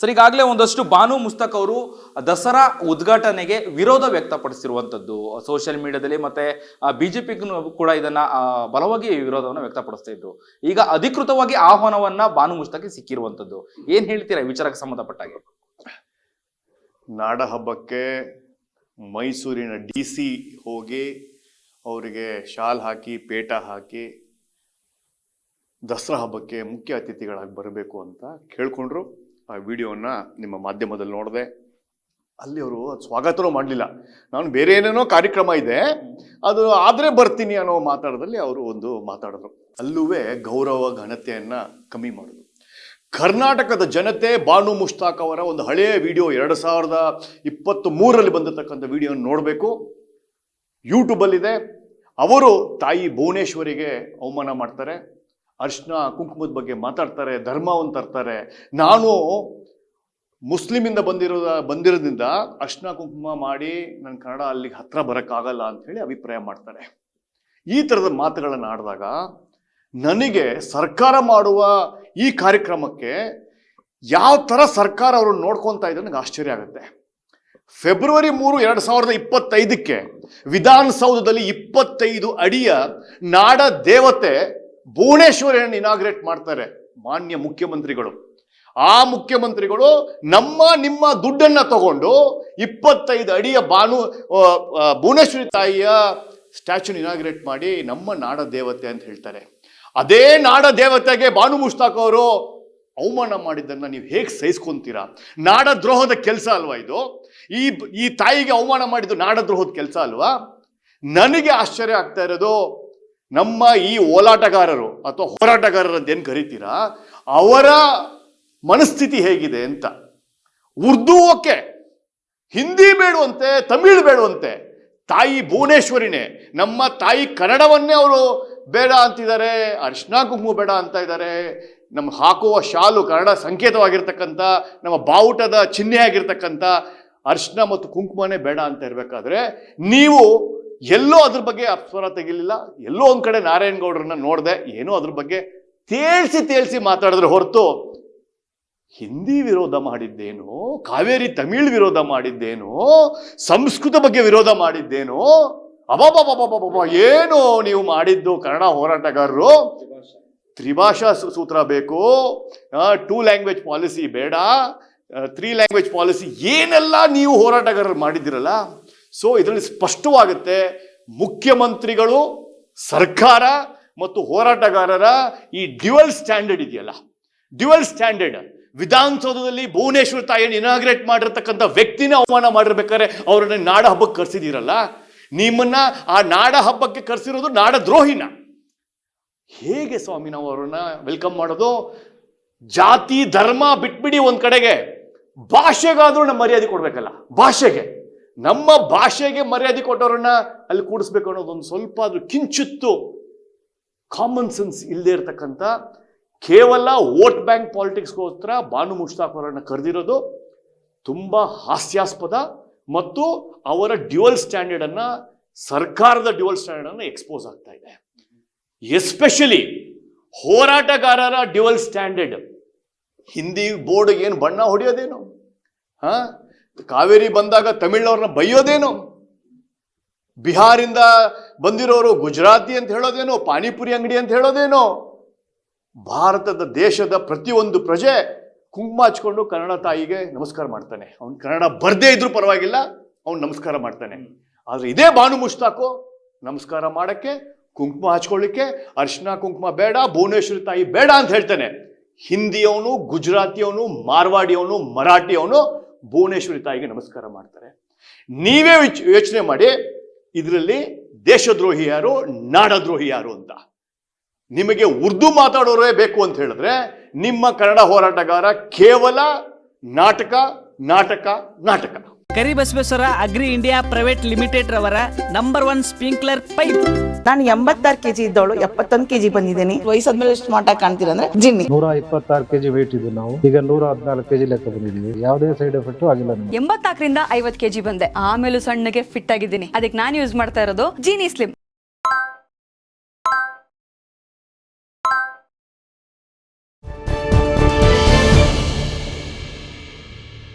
Sir, ಈಗಾಗಲೇ ಒಂದಷ್ಟು ಬಾನು ಮುಸ್ತಕ್ ಅವರು ದಸರಾ ಉದ್ಘಾಟನೆಗೆ ವಿರೋಧ ವ್ಯಕ್ತಪಡಿಸಿರುವಂಥದ್ದು ಸೋಷಿಯಲ್ ಮೀಡಿಯಾದಲ್ಲಿ, ಮತ್ತೆ ಬಿಜೆಪಿ ಕೂಡ ಇದನ್ನ ಬಲವಾಗಿ ವಿರೋಧವನ್ನು ವ್ಯಕ್ತಪಡಿಸ್ತಾ ಇದ್ರು. ಈಗ ಅಧಿಕೃತವಾಗಿ ಆಹ್ವಾನವನ್ನ ಬಾನು ಮುಸ್ತಕ್ಗೆ ಸಿಕ್ಕಿರುವಂಥದ್ದು, ಏನ್ ಹೇಳ್ತೀರಾ ಈ ವಿಚಾರಕ್ಕೆ ಸಂಬಂಧಪಟ್ಟಾಗೆ? ನಾಡ ಹಬ್ಬಕ್ಕೆ ಮೈಸೂರಿನ DC ಹೋಗಿ ಅವರಿಗೆ ಶಾಲ್ ಹಾಕಿ ಪೇಟ ಹಾಕಿ ದಸರಾ ಹಬ್ಬಕ್ಕೆ ಮುಖ್ಯ ಅತಿಥಿಗಳಾಗಿ ಬರಬೇಕು ಅಂತ ಕೇಳ್ಕೊಂಡ್ರು. ಆ ವಿಡಿಯೋನ ನಿಮ್ಮ ಮಾಧ್ಯಮದಲ್ಲಿ ನೋಡಿದೆ. ಅಲ್ಲಿ ಅವರು ಸ್ವಾಗತನೂ ಮಾಡಲಿಲ್ಲ. ನಾನು ಬೇರೆ ಏನೇನೋ ಕಾರ್ಯಕ್ರಮ ಇದೆ ಅದು ಆದರೆ ಬರ್ತೀನಿ ಅನ್ನೋ ಮಾತಾಡೋದಲ್ಲಿ ಅವರು ಒಂದು ಮಾತಾಡಿದ್ರು. ಅಲ್ಲೂ ಗೌರವ ಘನತೆಯನ್ನ ಕಮ್ಮಿ ಮಾಡಿದ್ರು. ಕರ್ನಾಟಕದ ಜನತೆ ಬಾನು ಮುಷ್ತಾಕ್ ಅವರ ಒಂದು ಹಳೆಯ ವಿಡಿಯೋ 2023ರಲ್ಲಿ ಬಂದಿರತಕ್ಕಂಥ ವಿಡಿಯೋ ನೋಡಬೇಕು. ಯೂಟ್ಯೂಬಲ್ಲಿದೆ. ಅವರು ತಾಯಿ ಭುವನೇಶ್ವರಿಗೆ ಅವಮಾನ ಮಾಡ್ತಾರೆ, ಅರ್ಶಿನ ಕುಂಕುಮದ ಬಗ್ಗೆ ಮಾತಾಡ್ತಾರೆ, ಧರ್ಮವನ್ನು ತರ್ತಾರೆ. ನಾನು ಮುಸ್ಲಿಮಿಂದ ಬಂದಿರೋದ್ರಿಂದ ಅರ್ಶಿನ ಕುಂಕುಮ ಮಾಡಿ ನನ್ನ ಕನ್ನಡ ಅಲ್ಲಿಗೆ ಹತ್ರ ಬರೋಕ್ಕಾಗಲ್ಲ ಅಂಥೇಳಿ ಅಭಿಪ್ರಾಯ ಮಾಡ್ತಾರೆ. ಈ ಥರದ ಮಾತುಗಳನ್ನು ಆಡಿದಾಗ ನನಗೆ ಸರ್ಕಾರ ಮಾಡುವ ಈ ಕಾರ್ಯಕ್ರಮಕ್ಕೆ ಯಾವ ಥರ ಸರ್ಕಾರ ಅವರು ನೋಡ್ಕೊತಾ ಇದ್ದಾರೆ ನನಗೆ ಆಶ್ಚರ್ಯ ಆಗುತ್ತೆ. ಫೆಬ್ರವರಿ 3, 2025ಕ್ಕೆ ವಿಧಾನಸೌಧದಲ್ಲಿ 25 ಅಡಿಯ ನಾಡ ದೇವತೆ ಭುವನೇಶ್ವರಿಯನ್ನು ಇನಾಗ್ರೇಟ್ ಮಾಡ್ತಾರೆ ಮಾನ್ಯ ಮುಖ್ಯಮಂತ್ರಿಗಳು. ಆ ಮುಖ್ಯಮಂತ್ರಿಗಳು ನಿಮ್ಮ ದುಡ್ಡನ್ನ ತಗೊಂಡು 25 ಅಡಿಯ ಭುವನೇಶ್ವರಿ ತಾಯಿಯ ಸ್ಟ್ಯಾಚ್ಯೂನ ಇನಾಗ್ರೇಟ್ ಮಾಡಿ ನಮ್ಮ ನಾಡ ದೇವತೆ ಅಂತ ಹೇಳ್ತಾರೆ. ಅದೇ ನಾಡ ದೇವತೆಗೆ ಬಾನು ಮುಷ್ತಾಕ್ ಅವರು ಅವಮಾನ ಮಾಡಿದ್ದನ್ನ ನೀವು ಹೇಗೆ ಸಹಿಸ್ಕೊಂತೀರಾ? ನಾಡ ದ್ರೋಹದ ಕೆಲಸ ಅಲ್ವಾ ಇದು? ಈ ತಾಯಿಗೆ ಅವಮಾನ ಮಾಡಿದ್ದು ನಾಡ ದ್ರೋಹದ ಕೆಲಸ ಅಲ್ವಾ? ನನಗೆ ಆಶ್ಚರ್ಯ ಆಗ್ತಾ ಇರೋದು, ನಮ್ಮ ಈ ಓಲಾಟಗಾರರು ಅಥವಾ ಹೋರಾಟಗಾರರು ಅಂತ ಏನು ಕರಿತೀರಾ, ಅವರ ಮನಸ್ಥಿತಿ ಹೇಗಿದೆ ಅಂತ. ಉರ್ದು ಓಕೆ, ಹಿಂದಿ ಬೇಡುವಂತೆ, ತಮಿಳು ಬೇಡುವಂತೆ, ತಾಯಿ ಭುವನೇಶ್ವರಿನೇ, ನಮ್ಮ ತಾಯಿ ಕನ್ನಡವನ್ನೇ ಅವರು ಬೇಡ ಅಂತಿದ್ದಾರೆ, ಅರ್ಶಿನ ಕುಂಕುಮ ಬೇಡ ಅಂತ ಇದ್ದಾರೆ. ನಮ್ಮ ಹಾಕುವ ಶಾಲು ಕನ್ನಡ ಸಂಕೇತವಾಗಿರ್ತಕ್ಕಂಥ, ನಮ್ಮ ಬಾವುಟದ ಚಿಹ್ನೆ ಆಗಿರ್ತಕ್ಕಂಥ ಅರ್ಶಿನ ಮತ್ತು ಕುಂಕುಮನೇ ಬೇಡ ಅಂತ ಇರಬೇಕಾದ್ರೆ ನೀವು ಎಲ್ಲೋ ಅದ್ರ ಬಗ್ಗೆ ಅಪ್ಸ್ವರ ತೆಗಿಲಿಲ್ಲ. ಎಲ್ಲೋ ಒಂದ್ ಕಡೆ ನಾರಾಯಣಗೌಡರನ್ನ ನೋಡಿದೆ, ಏನೋ ಅದ್ರ ಬಗ್ಗೆ ತೇಲ್ಸಿ ಮಾತಾಡಿದ್ರೆ ಹೊರತು ಹಿಂದಿ ವಿರೋಧ ಮಾಡಿದ್ದೇನೋ, ಕಾವೇರಿ ತಮಿಳ್ ವಿರೋಧ ಮಾಡಿದ್ದೇನೋ, ಸಂಸ್ಕೃತ ಬಗ್ಗೆ ವಿರೋಧ ಮಾಡಿದ್ದೇನೋ, ಅಬಾಬಾಬಾಬಾಬಾ ಏನು ನೀವು ಮಾಡಿದ್ದು ಕನ್ನಡ ಹೋರಾಟಗಾರರು? ತ್ರಿಭಾಷಾ ಸೂತ್ರ ಬೇಕು, 2 ಲ್ಯಾಂಗ್ವೇಜ್ ಪಾಲಿಸಿ ಬೇಡ, 3 ಲ್ಯಾಂಗ್ವೇಜ್ ಪಾಲಿಸಿ, ಏನೆಲ್ಲ ನೀವು ಹೋರಾಟಗಾರರು ಮಾಡಿದ್ದೀರಲ್ಲ. ಸೊ ಇದರಲ್ಲಿ ಸ್ಪಷ್ಟವಾಗುತ್ತೆ ಮುಖ್ಯಮಂತ್ರಿಗಳು, ಸರ್ಕಾರ ಮತ್ತು ಹೋರಾಟಗಾರರ ಈ ಡ್ಯುಯಲ್ ಸ್ಟ್ಯಾಂಡರ್ಡ್ ಇದೆಯಲ್ಲ, ಡ್ಯುಯಲ್ ಸ್ಟ್ಯಾಂಡರ್ಡ್. ವಿಧಾನಸೌಧದಲ್ಲಿ ಭುವನೇಶ್ವರಿ ತಾಯಿಯನ್ನು ಇನಾಗ್ರೇಟ್ ಮಾಡಿರ್ತಕ್ಕಂಥ ವ್ಯಕ್ತಿನ ಅವಮಾನ ಮಾಡಿರ್ಬೇಕಾದ್ರೆ ಅವರನ್ನ ನಾಡ ಹಬ್ಬಕ್ಕೆ ಕರೆಸಿದಿರಲ್ಲ, ನಿಮ್ಮನ್ನ ಆ ನಾಡ ಹಬ್ಬಕ್ಕೆ ಕರೆಸಿರೋದು ನಾಡ ದ್ರೋಹಿನ. ಹೇಗೆ ಸ್ವಾಮಿ ನಾವು ಅವರನ್ನ ವೆಲ್ಕಮ್ ಮಾಡೋದು? ಜಾತಿ ಧರ್ಮ ಬಿಟ್ಬಿಡಿ ಒಂದ್ ಕಡೆಗೆ, ಭಾಷೆಗಾದ್ರೂ ನಮ್ಮ ಮರ್ಯಾದೆ ಕೊಡ್ಬೇಕಲ್ಲ. ಭಾಷೆಗೆ, ನಮ್ಮ ಭಾಷೆಗೆ ಮರ್ಯಾದೆ ಕೊಟ್ಟವರನ್ನ ಅಲ್ಲಿ ಕೂಡಿಸ್ಬೇಕು ಅನ್ನೋದೊಂದು ಸ್ವಲ್ಪ ಆದ್ರೂ ಕಿಂಚಿತ್ತು ಕಾಮನ್ ಸೆನ್ಸ್ ಇಲ್ಲದೆ ಇರತಕ್ಕಂಥ, ಕೇವಲ ವೋಟ್ ಬ್ಯಾಂಕ್ ಪಾಲಿಟಿಕ್ಸ್ಗೋಸ್ಕರ ಬಾನು ಮುಷ್ತಾಕ್ ಅವರನ್ನ ಕರೆದಿರೋದು ತುಂಬಾ ಹಾಸ್ಯಾಸ್ಪದ. ಮತ್ತು ಅವರ ಡ್ಯುಯಲ್ ಸ್ಟ್ಯಾಂಡರ್ಡ್ ಅನ್ನ, ಸರ್ಕಾರದ ಡ್ಯುಯಲ್ ಸ್ಟ್ಯಾಂಡರ್ಡ್ ಅನ್ನ ಎಕ್ಸ್ಪೋಸ್ ಆಗ್ತಾ ಇದೆ. ಎಸ್ಪೆಷಲಿ ಹೋರಾಟಗಾರರ ಡ್ಯುಯಲ್ ಸ್ಟ್ಯಾಂಡರ್ಡ್. ಹಿಂದಿ ಬೋರ್ಡ್ ಏನು ಬಣ್ಣ ಹೊಡೆಯೋದೇನು? ಕಾವೇರಿ ಬಂದಾಗ ತಮಿಳ್ನವ್ರನ್ನ ಬೈಯೋದೇನು? ಬಿಹಾರಿಂದ ಬಂದಿರೋರು ಗುಜರಾತಿ ಅಂತ ಹೇಳೋದೇನೋ, ಪಾನಿಪುರಿ ಅಂಗಡಿ ಅಂತ ಹೇಳೋದೇನೋ? ಭಾರತದ ದೇಶದ ಪ್ರತಿಯೊಂದು ಪ್ರಜೆ ಕುಂಕುಮ ಹಚ್ಕೊಂಡು ಕನ್ನಡ ತಾಯಿಗೆ ನಮಸ್ಕಾರ ಮಾಡ್ತಾನೆ. ಅವ್ನು ಕನ್ನಡ ಬರ್ದೇ ಇದ್ರೂ ಪರವಾಗಿಲ್ಲ, ಅವ್ನು ನಮಸ್ಕಾರ ಮಾಡ್ತಾನೆ. ಆದ್ರೆ ಇದೇ ಬಾನು ಮುಷ್ತಾಕು ನಮಸ್ಕಾರ ಮಾಡಕ್ಕೆ, ಕುಂಕುಮ ಹಚ್ಕೊಳ್ಳಿಕ್ಕೆ ಅರ್ಶಿನ ಕುಂಕುಮ ಬೇಡ, ಭುವನೇಶ್ವರಿ ತಾಯಿ ಬೇಡ ಅಂತ ಹೇಳ್ತಾನೆ. ಹಿಂದಿಯವನು, ಗುಜರಾತಿಯವನು, ಮಾರ್ವಾಡಿಯವನು, ಮರಾಠಿಯವನು ಭುವನೇಶ್ವರಿ ತಾಯಿಗೆ ನಮಸ್ಕಾರ ಮಾಡ್ತಾರೆ. ನೀವೇ ಯೋಚನೆ ಮಾಡಿ, ಇದರಲ್ಲಿ ದೇಶದ್ರೋಹಿ ಯಾರು, ನಾಡದ್ರೋಹಿ ಯಾರು ಅಂತ. ನಿಮಗೆ ಉರ್ದು ಮಾತಾಡೋರೇ ಬೇಕು ಅಂತ ಹೇಳಿದ್ರೆ ನಿಮ್ಮ ಕನ್ನಡ ಹೋರಾಟಗಾರ ಕೇವಲ ನಾಟಕ ನಾಟಕ ನಾಟಕ. Karibasaveshwara agri India private limited ರವರ ನಂಬರ್ 1 ಸ್ಪ್ರಿಂಕ್ಲರ್ ಪೈಪ್. ನಾನು 86 kg ಇದ್ದವಳು 71 kg ಬಂದಿದ್ದೀನಿ. ವಯಸ್ಸಾದ್ಮೇಲೆ ಸ್ಮಾರ್ಟ್ ಆಗಿ ಕಾಣ್ತೀರಾ ಅಂದ್ರೆ ಜಿನ್ನಿ. 126 kg ವೇಟ್ ಇದ್ದು ನಾವು ಈಗ 114 kg ಲೆಕ್ಕ ಬಂದಿದ್ದೀವಿ. ಯಾವುದೇ ಸೈಡ್ ಎಫೆಕ್ಟ್ ಆಗಿಲ್ಲ. 84ರಿಂದ 50 kg ಬಂದೆ. ಆಮೇಲೆ ಸಣ್ಣಗೆ ಫಿಟ್ ಆಗಿದ್ದೀನಿ. ಅದಕ್ಕೆ ನಾನು ಯೂಸ್ ಮಾಡ್ತಾ ಇರೋದು ಜೀನಿ ಸ್ಲಿಮ್.